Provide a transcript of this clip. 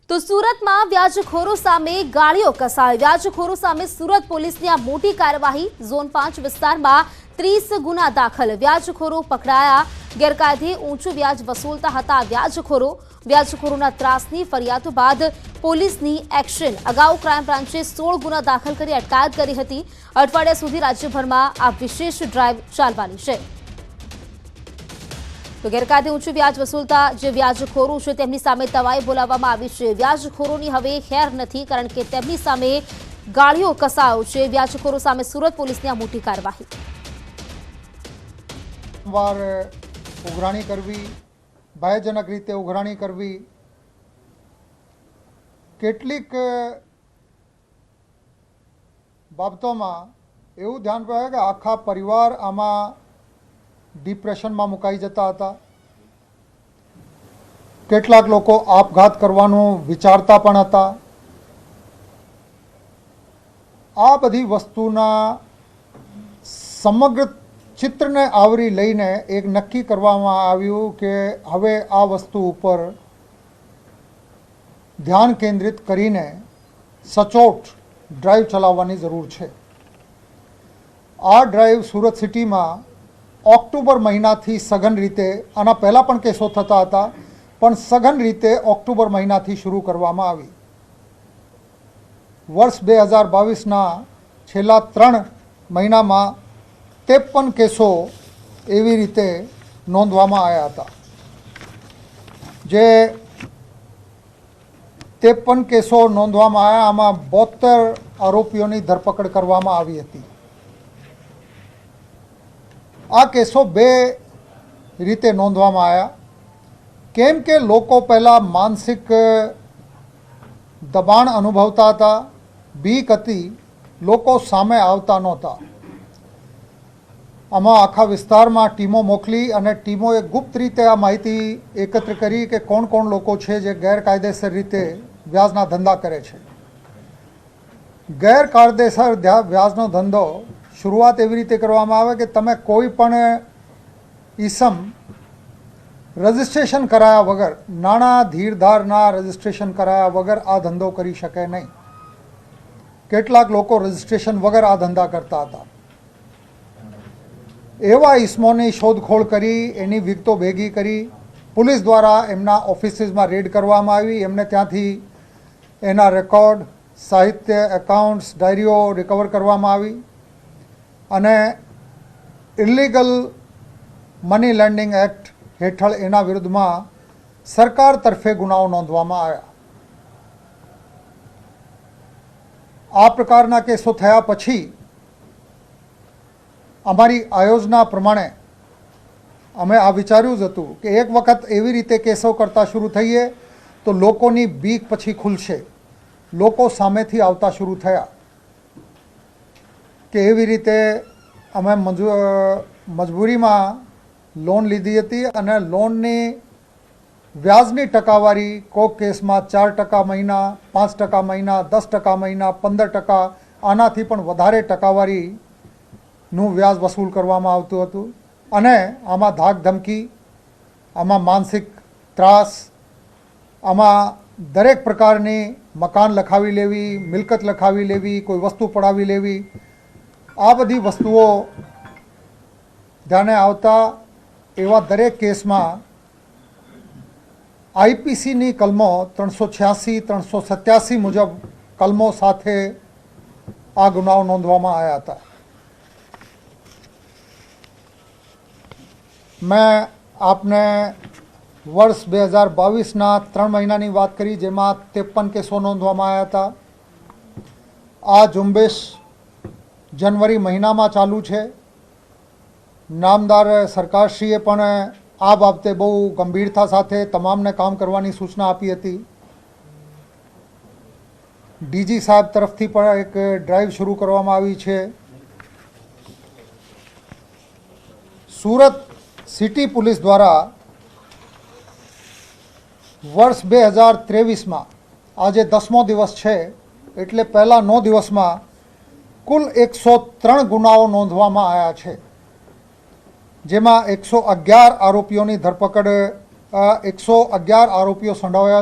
તો સુરતમાં વ્યાજખોરો સામે ગાળીઓ કસાય। વ્યાજખોરો સામે સુરત પોલીસની આ મોટી કાર્યવાહી। ઝોન 5 વિસ્તારમાં 30 ગુના દાખલ। વ્યાજખોરો પકડાયા। ગેરકાયદે ઊંચું વ્યાજ વસૂલતા હતા વ્યાજખોરોના ત્રાસની ફરિયાદો બાદ પોલીસની એક્શન। અગાઉ ક્રાઇમ બ્રાન્ચે 16 ગુના દાખલ કરી અટકાયત કરી હતી। અઠવાડિયા સુધી રાજ્યભરમાં આ વિશેષ ડ્રાઇવ ચાલવાની છે। તો ગેરકાયદે ઊંચું વ્યાજ વસૂલતા જે વ્યાજખોરો છે તેમની સામે તવાઈ બોલાવવામાં આવી છે। વ્યાજખોરોની હવે ખેર નથી, કારણ કે તેમની સામે ગાળીઓ કસાયો છે। વ્યાજખોરો સામે સુરત પોલીસની આ મોટી કાર્યવાહી। વાર ઉઘરાણી કરવી, ભયજનક રીતે ઉઘરાણી કરવી, કેટલીક બાબતોમાં એવું ધ્યાન પડે કે આખા પરિવાર આમાં ડિપ્રેશનમાં મુકાઈ જતા હતા। કેટલાક લોકો આપઘાત કરવાનું વિચારતા પણ હતા। આ બધી વસ્તુના સમગ્ર ચિત્રને આવરી લઈને એક નક્કી કરવામાં આવ્યું કે હવે આ વસ્તુ ઉપર ધ્યાન કેન્દ્રિત કરીને સચોટ ડ્રાઈવ ચલાવવાની જરૂર છે। આ ડ્રાઈવ સુરત સિટીમાં ઓક્ટોબર મહિનાથી સઘન રીતે, આના પહેલાં પણ કેસો થતા હતા, પણ સઘન રીતે ઓક્ટોબર મહિનાથી શરૂ કરવામાં આવી। વર્ષ 2022ના છેલ્લા 3 મહિનામાં 53 કેસો એવી રીતે નોંધવામાં આવ્યા હતા। જે 53 કેસો નોંધવામાં આવ્યા, આમાં 72 આરોપીઓની ધરપકડ કરવામાં આવી હતી। આ કેસો 2 રીતે નોંધવામાં આવ્યા, કેમ કે લોકો પહેલાં માનસિક દબાણ અનુભવતા હતા, બીક હતી, લોકો સામે આવતા નહોતા। આમાં આખા વિસ્તારમાં ટીમો મોકલી અને ટીમોએ ગુપ્ત રીતે આ માહિતી એકત્ર કરી કે કોણ કોણ લોકો છે જે ગેરકાયદેસર રીતે વ્યાજના ધંધા કરે છે। ગેરકાયદેસર વ્યાજનો ધંધો શરૂઆત એવી રીતે કરવામાં આવે કે તમે કોઈ પણ ઈસમ રજિસ્ટ્રેશન કરાયા વગર, નાણાં ધીરધારના રજિસ્ટ્રેશન કરાયા વગર આ ધંધો કરી શકે નહીં। કેટલાક લોકો રજિસ્ટ્રેશન વગર આ ધંધા કરતા હતા। એવા ઈસમોની શોધખોળ કરી, એની વિગતો ભેગી કરી, પોલીસ દ્વારા એમના ઓફિસીસમાં રેડ કરવામાં આવી। એમને ત્યાંથી એના રેકોર્ડ, સાહિત્ય, એકાઉન્ટ્સ, ડાયરીઓ રિકવર કરવામાં આવી અને ઇલીગલ મની લેન્ડિંગ એક્ટ હેઠળ એના વિરુદ્ધમાં સરકાર તરફે ગુનાઓ નોંધવામાં આવ્યા। આ પ્રકારના કેસો થયા પછી અમારી આયોજના પ્રમાણે અમે આ વિચાર્યું જ હતું કે એક વખત એવી રીતે કેસો કરતા શરૂ થઈએ તો લોકોની બીક પછી ખુલશે। લોકો સામેથી આવતા શરૂ થયા કે એવી રીતે અમે મજબૂરીમાં લોન લીધી હતી અને લોનની વ્યાજની ટકાવારી કોઈક કેસમાં 4% મહિના, 5% મહિના, 10% મહિના, 15%, આનાથી પણ વધારે ટકાવારીનું વ્યાજ વસૂલ કરવામાં આવતું હતું। અને આમાં ધાક ધમકી, આમાં માનસિક ત્રાસ, આમાં દરેક પ્રકારની મકાન લખાવી લેવી, મિલકત લખાવી લેવી, કોઈ વસ્તુ પડાવી લેવી, આ બધી વસ્તુઓ ધ્યાને આવતા એવા દરેક કેસમાં આઈપીસીની કલમો 386, 387 મુજબ કલમો સાથે આ ગુનાઓ નોંધવામાં આવ્યા હતા। મેં આપને વર્ષ 2022ના 3 મહિનાની વાત કરી, જેમાં 53 કેસો નોંધવામાં આવ્યા હતા। આ ઝુંબેશ જનવરી મહિનામાં ચાલુ છે। નામદાર સરકારશ્રીએ પણ આ બાબતે બહુ ગંભીરતા સાથે તમામને કામ કરવાની સૂચના આપી હતી। ડીજી સાહેબ તરફથી પણ એક ડ્રાઈવ શરૂ કરવામાં આવી છે। સુરત સિટી પોલીસ દ્વારા વર્ષ 2023માં આજે 10મો દિવસ છે, એટલે પહેલા 9 દિવસમાં કુલ 103 ગુનાઓ નોંધવામાં આવ્યા છે, જેમાં 111 આરોપીઓની ધરપકડ 111 આરોપીઓ સંડોવાયેલ